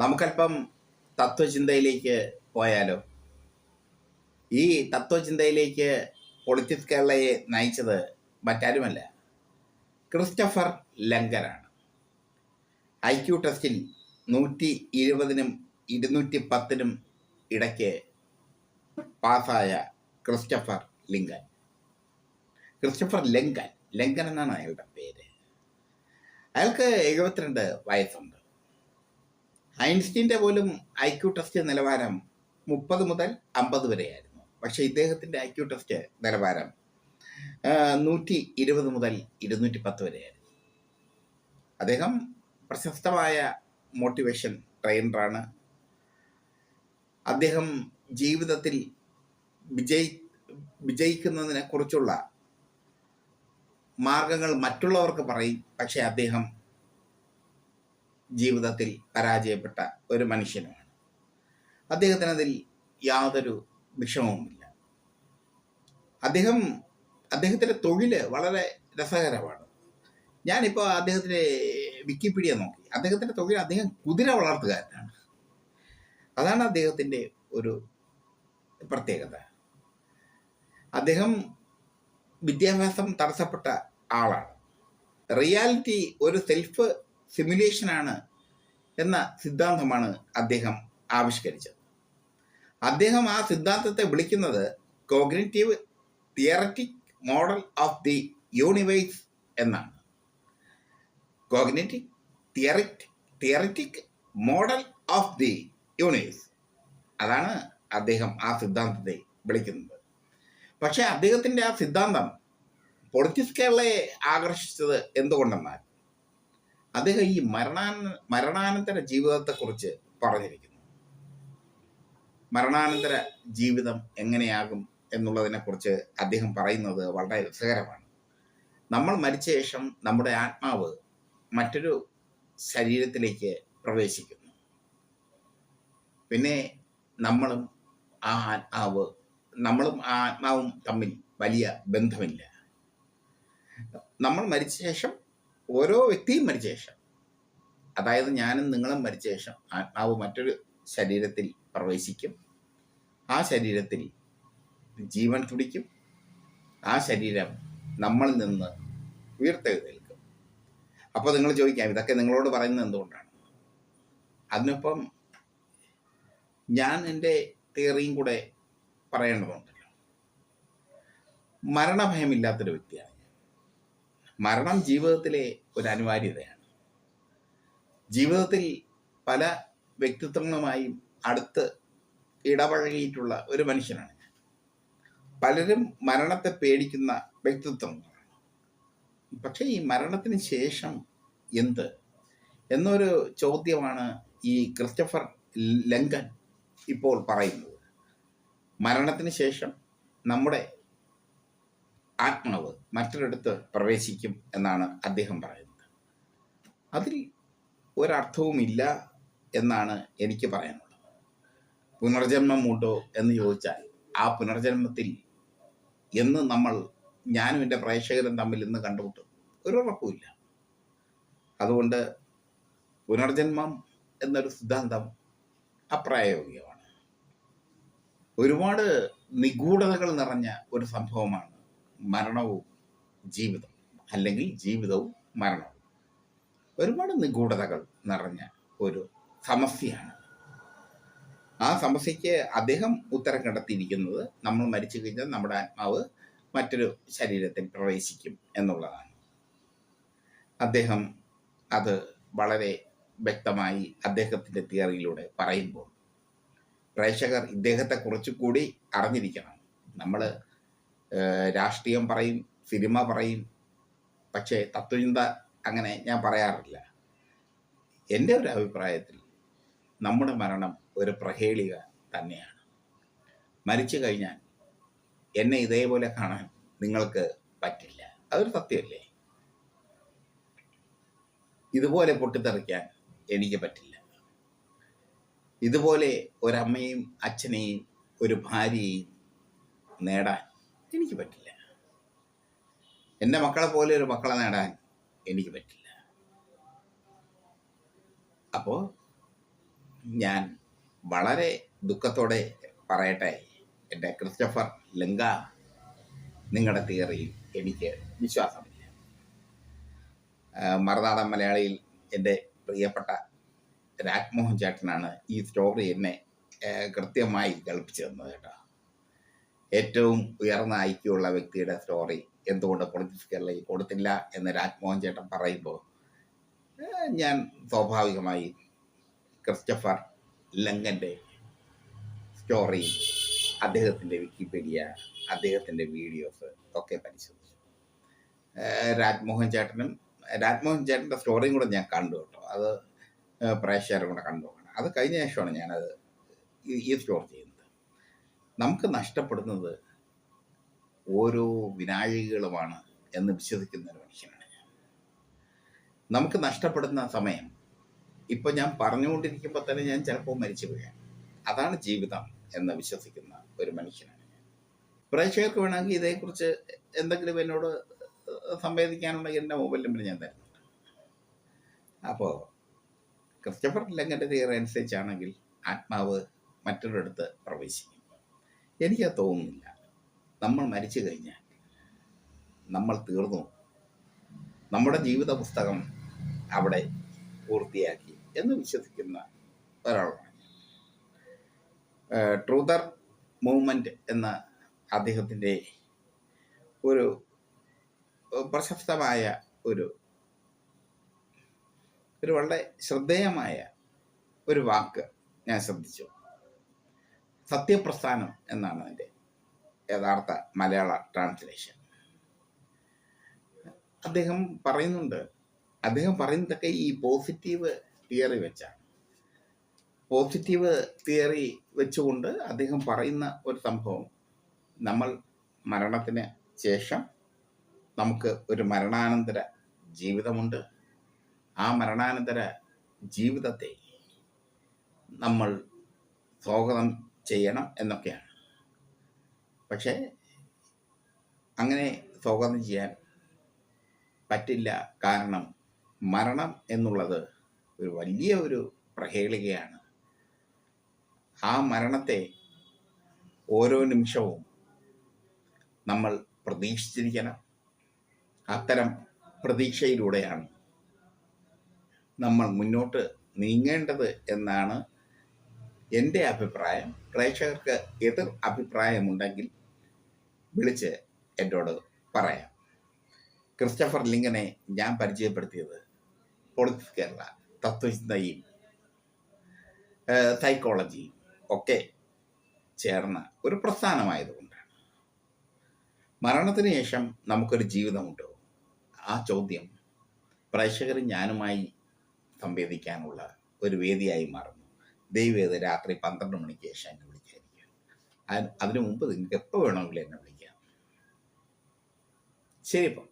നമുക്കല്പം തത്വചിന്തയിലേക്ക് പോയാലോ? ഈ തത്വചിന്തയിലേക്ക് പൊളിറ്റിക്സ് കേരളയെ നയിച്ചത് മറ്റാരുമല്ല, ക്രിസ്റ്റഫർ ലങ്കനാണ്. IQ ടെസ്റ്റിൽ 120നും 210നും ഇടയ്ക്ക് പാസ്സായ ക്രിസ്റ്റഫർ ലങ്കൻ എന്നാണ് അയാളുടെ പേര്. അയാൾക്ക് 72 വയസ്സുണ്ട്. ഐൻസ്റ്റീൻ്റെ പോലും IQ ടെസ്റ്റ് നിലവാരം 30 മുതൽ 50 വരെയായിരുന്നു. പക്ഷേ ഇദ്ദേഹത്തിൻ്റെ IQ ടെസ്റ്റ് നിലവാരം 120 മുതൽ 210 വരെയായിരുന്നു. അദ്ദേഹം പ്രശസ്തമായ മോട്ടിവേഷൻ ട്രെയിനറാണ്. അദ്ദേഹം ജീവിതത്തിൽ വിജയിക്കുന്നതിനെ കുറിച്ചുള്ള മാർഗങ്ങൾ മറ്റുള്ളവർക്ക് പറയും. പക്ഷേ അദ്ദേഹം ജീവിതത്തിൽ പരാജയപ്പെട്ട ഒരു മനുഷ്യനുമാണ്. അദ്ദേഹത്തിനതിൽ യാതൊരു വിഷമവുമില്ല. അദ്ദേഹത്തിൻ്റെ തൊഴിൽ വളരെ രസകരമാണ്. ഞാനിപ്പോൾ അദ്ദേഹത്തിൻ്റെ വിക്കിപീഡിയ നോക്കി. അദ്ദേഹത്തിൻ്റെ തൊഴിൽ, അദ്ദേഹം കുതിര വളർത്തുകാരനാണ്. അതാണ് അദ്ദേഹത്തിൻ്റെ ഒരു പ്രത്യേകത. അദ്ദേഹം വിദ്യാഭ്യാസം തടസ്സപ്പെട്ട ആളാണ്. റിയാലിറ്റി ഒരു സെൽഫ് സിമുലേഷനാണ് എന്ന സിദ്ധാന്തമാണ് അദ്ദേഹം ആവിഷ്കരിച്ചത്. അദ്ദേഹം ആ സിദ്ധാന്തത്തെ വിളിക്കുന്നത് cognitive theoretic model of the universe എന്നാണ്. Cognitive theoretic model of the universe, അതാണ് അദ്ദേഹം ആ സിദ്ധാന്തത്തെ വിളിക്കുന്നത്. പക്ഷേ അദ്ദേഹത്തിൻ്റെ ആ സിദ്ധാന്തം പൊളിറ്റിക്സ് കേരളയെ ആകർഷിച്ചത് എന്തുകൊണ്ടെന്നാൽ അദ്ദേഹം ഈ മരണാനന്തര ജീവിതത്തെക്കുറിച്ച് പറഞ്ഞിരിക്കുന്നു. മരണാനന്തര ജീവിതം എങ്ങനെയാകും എന്നുള്ളതിനെക്കുറിച്ച് അദ്ദേഹം പറയുന്നത് വളരെ രസകരമാണ്. നമ്മൾ മരിച്ച ശേഷം നമ്മുടെ ആത്മാവ് മറ്റൊരു ശരീരത്തിലേക്ക് പ്രവേശിക്കുന്നു. പിന്നെ നമ്മളും ആ ആത്മാവും തമ്മിൽ വലിയ ബന്ധമില്ല. നമ്മൾ മരിച്ച ശേഷം, ഓരോ വ്യക്തിയും മരിച്ച ശേഷം, അതായത് ഞാനും നിങ്ങളും മരിച്ച ശേഷം ആത്മാവ് മറ്റൊരു ശരീരത്തിൽ പ്രവേശിക്കും. ആ ശരീരത്തിൽ ജീവൻ തുടിക്കും. ആ ശരീരം നമ്മളിൽ നിന്ന് ഉയർത്തെഴുന്നേൽക്കും. അപ്പോൾ നിങ്ങൾ ചോദിക്കാം, ഇതൊക്കെ നിങ്ങളോട് പറയുന്നത് എന്തുകൊണ്ടാണ്? അതിനൊപ്പം ഞാൻ എൻ്റെ തിയറിയും കൂടെ പറയേണ്ടതുണ്ടല്ലോ. മരണഭയമില്ലാത്തൊരു വ്യക്തിയാണ് ഞാൻ. മരണം ജീവിതത്തിലെ ഒരു അനിവാര്യതയാണ്. ജീവിതത്തിൽ പല വ്യക്തിത്വങ്ങളുമായും അടുത്ത് ഇടപഴകിയിട്ടുള്ള ഒരു മനുഷ്യനാണ് ഞാൻ. പലരും മരണത്തെ പേടിക്കുന്ന വ്യക്തിത്വങ്ങളാണ്. പക്ഷേ ഈ മരണത്തിന് ശേഷം എന്ത് എന്നൊരു ചോദ്യമാണ് ഈ ക്രിസ്റ്റഫർ ലങ്കൻ ഇപ്പോൾ പറയുന്നത്. മരണത്തിന് ശേഷം നമ്മുടെ ആത്മാവ് മറ്റൊരിടത്ത് പ്രവേശിക്കും എന്നാണ് അദ്ദേഹം പറയുന്നത്. അതിൽ ഒരർത്ഥവുമില്ല എന്നാണ് എനിക്ക് പറയാനുള്ളത്. പുനർജന്മം ഉണ്ടോ എന്ന് ചോദിച്ചാൽ ആ പുനർജന്മത്തിൽ എന്ന് ഞാനും എൻ്റെ പ്രേക്ഷകരും തമ്മിൽ ഇന്ന് കണ്ടുമുട്ടും, ഒരു ഉറപ്പുമില്ല. അതുകൊണ്ട് പുനർജന്മം എന്നൊരു സിദ്ധാന്തം അപ്രായോഗികമാണ്. ഒരുപാട് നിഗൂഢതകൾ നിറഞ്ഞ ഒരു സംഭവമാണ് മരണവും ജീവിതവും, അല്ലെങ്കിൽ ജീവിതവും മരണവും. ഒരുപാട് നിഗൂഢതകൾ നിറഞ്ഞ ഒരു സമസ്യയാണ്. ആ സമസ്യയ്ക്ക് അദ്ദേഹം ഉത്തരം കണ്ടെത്തിയിരിക്കുന്നത് നമ്മൾ മരിച്ചു കഴിഞ്ഞാൽ നമ്മുടെ ആത്മാവ് മറ്റൊരു ശരീരത്തിൽ പ്രവേശിക്കും എന്നുള്ളതാണ്. അദ്ദേഹം അത് വളരെ വ്യക്തമായി അദ്ദേഹത്തിൻ്റെ തിയറിയിലൂടെ പറയുമ്പോൾ പ്രേക്ഷകർ ഇദ്ദേഹത്തെ കുറച്ചുകൂടി അറിഞ്ഞിരിക്കണം. നമ്മൾ രാഷ്ട്രീയം പറയും, സിനിമ പറയും, പക്ഷേ തത്വചിന്ത അങ്ങനെ ഞാൻ പറയാറില്ല. എൻ്റെ ഒരു അഭിപ്രായത്തിൽ നമ്മുടെ മരണം ഒരു പ്രഹേളിക തന്നെയാണ്. മരിച്ചു കഴിഞ്ഞാൽ എന്നെ ഇതേപോലെ കാണാൻ നിങ്ങൾക്ക് പറ്റില്ല. അതൊരു സത്യമല്ലേ? ഇതുപോലെ പൊട്ടിത്തെറിക്കാൻ എനിക്ക് പറ്റില്ല. ഇതുപോലെ ഒരമ്മയും അച്ഛനെയും ഒരു ഭാര്യയെയും നേടാൻ എനിക്ക് പറ്റില്ല. എൻ്റെ മക്കളെ പോലെ ഒരു മക്കളെ നേടാൻ എനിക്ക് പറ്റില്ല. അപ്പോൾ ഞാൻ വളരെ ദുഃഖത്തോടെ പറയട്ടെ, എൻ്റെ ക്രിസ്റ്റഫർ ലങ്ക, നിങ്ങളുടെ തിയറിയിൽ എനിക്ക് വിശ്വാസമില്ല. മറുനാടൻ മലയാളിയിൽ എൻ്റെ പ്രിയപ്പെട്ട രാജ്മോഹൻ ചേട്ടനാണ് ഈ സ്റ്റോറി എന്നെ കൃത്യമായി കേൾപ്പിച്ചു തന്നത് കേട്ടോ. ഏറ്റവും ഉയർന്ന ഐക്യമുള്ള വ്യക്തിയുടെ സ്റ്റോറി എന്തുകൊണ്ട് പൊളിറ്റിക്സ് കേരളയിൽ കൊടുത്തില്ല എന്ന് രാജ്മോഹൻ ചേട്ടൻ പറയുമ്പോൾ ഞാൻ സ്വാഭാവികമായി ക്രിസ്റ്റഫർ ലങ്കൻ്റെ സ്റ്റോറി, അദ്ദേഹത്തിൻ്റെ വിക്കിപീഡിയ, അദ്ദേഹത്തിൻ്റെ വീഡിയോസ് ഒക്കെ പരിശോധിച്ചു. രാജ്മോഹൻ ചേട്ടൻ്റെ സ്റ്റോറിയും കൂടെ ഞാൻ കണ്ടു കേട്ടോ. അത് പ്രേക്ഷകരും കൂടെ കണ്ടു. അത് കഴിഞ്ഞ ശേഷമാണ് ഞാനത് ഈ സ്റ്റോറി ചെയ്യുന്നത്. നമുക്ക് നഷ്ടപ്പെടുന്നത് ഓരോ വിനാഴികകളുമാണ് എന്ന് വിശ്വസിക്കുന്ന ഒരു മനുഷ്യനാണ് ഞാൻ. നമുക്ക് നഷ്ടപ്പെടുന്ന സമയം ഇപ്പം ഞാൻ പറഞ്ഞുകൊണ്ടിരിക്കുമ്പോൾ തന്നെ ഞാൻ ചിലപ്പോൾ മരിച്ചു വീഴാം. അതാണ് ജീവിതം എന്ന് വിശ്വസിക്കുന്ന ഒരു മനുഷ്യനാണ് ഞാൻ. പ്രേക്ഷകർക്ക് വേണമെങ്കിൽ ഇതേക്കുറിച്ച് എന്തെങ്കിലും എന്നോട് സംവേദിക്കാനുണ്ടെങ്കിൽ എൻ്റെ മൊബൈൽ നമ്പർ ഞാൻ തരുന്നുണ്ട്. അപ്പോൾ ക്രിസ്റ്റഫർ ലങ്കൻ്റെ തിയറി അനുസരിച്ചാണെങ്കിൽ ആത്മാവ് മറ്റൊരിടത്ത് പ്രവേശിക്കും. എനിക്കത് തോന്നുന്നില്ല. നമ്മൾ മരിച്ചു കഴിഞ്ഞാൽ നമ്മൾ തീർന്നു, നമ്മുടെ ജീവിത പുസ്തകം അവിടെ പൂർത്തിയാക്കി എന്ന് വിശ്വസിക്കുന്ന ഒരാളാണ്. ട്രൂതർ മൂവ്മെൻറ്റ് എന്ന അദ്ദേഹത്തിൻ്റെ ഒരു പ്രശസ്തമായ ഒരു വളരെ ശ്രദ്ധേയമായ ഒരു വാക്ക് ഞാൻ ശ്രദ്ധിച്ചു. സത്യപ്രസ്ഥാനം എന്നാണ് അതിൻ്റെ യഥാർത്ഥ മലയാള ട്രാൻസ്ലേഷൻ. അദ്ദേഹം പറയുന്നതൊക്കെ ഈ പോസിറ്റീവ് തിയറി വെച്ചാണ്. പോസിറ്റീവ് തിയറി വെച്ചുകൊണ്ട് അദ്ദേഹം പറയുന്ന ഒരു സംഭവം, നമ്മൾ മരണത്തിന് ശേഷം നമുക്ക് ഒരു മരണാനന്തര ജീവിതമുണ്ട്. ആ മരണാനന്തര ജീവിതത്തെ നമ്മൾ സ്വാഗതം ചെയ്യണം എന്നൊക്കെയാണ്. പക്ഷേ അങ്ങനെ സ്വാഗതം ചെയ്യാൻ പറ്റില്ല. കാരണം മരണം എന്നുള്ളത് ഒരു വലിയ ഒരു പ്രഹേളികയാണ്. ആ മരണത്തെ ഓരോ നിമിഷവും നമ്മൾ പ്രതീക്ഷിച്ചിരിക്കണം. അത്തരം പ്രതീക്ഷയിലൂടെയാണ് നമ്മൾ മുന്നോട്ട് നീങ്ങേണ്ടത് എന്നാണ് എൻ്റെ അഭിപ്രായം. പ്രേക്ഷകർക്ക് എതിർ അഭിപ്രായമുണ്ടെങ്കിൽ വിളിച്ച് എന്നോട് പറയാം. ക്രിസ്റ്റഫർ ലിങ്കനെ ഞാൻ പരിചയപ്പെടുത്തിയത് പൊളിറ്റിക്സ് കേരള, തത്വചിന്തയും സൈക്കോളജിയും ഒക്കെ ചേർന്ന ഒരു പ്രസ്ഥാനമായതുകൊണ്ടാണ്. മരണത്തിന് ശേഷം നമുക്കൊരു ജീവിതമുണ്ടോ? ആ ചോദ്യം പ്രേക്ഷകരും ഞാനുമായി സംവേദിക്കാനുള്ള ഒരു വേദിയായി മാറുന്നു. ദയവേത് രാത്രി 12 മണിക്ക് ശേഷം എന്നെ വിളിക്കാതിരിക്കുക. അതിനു മുമ്പ് നിങ്ങൾക്ക് എപ്പോൾ വേണമെങ്കിലും എന്നെ വിളിക്കാം. ശരി. ഇപ്പം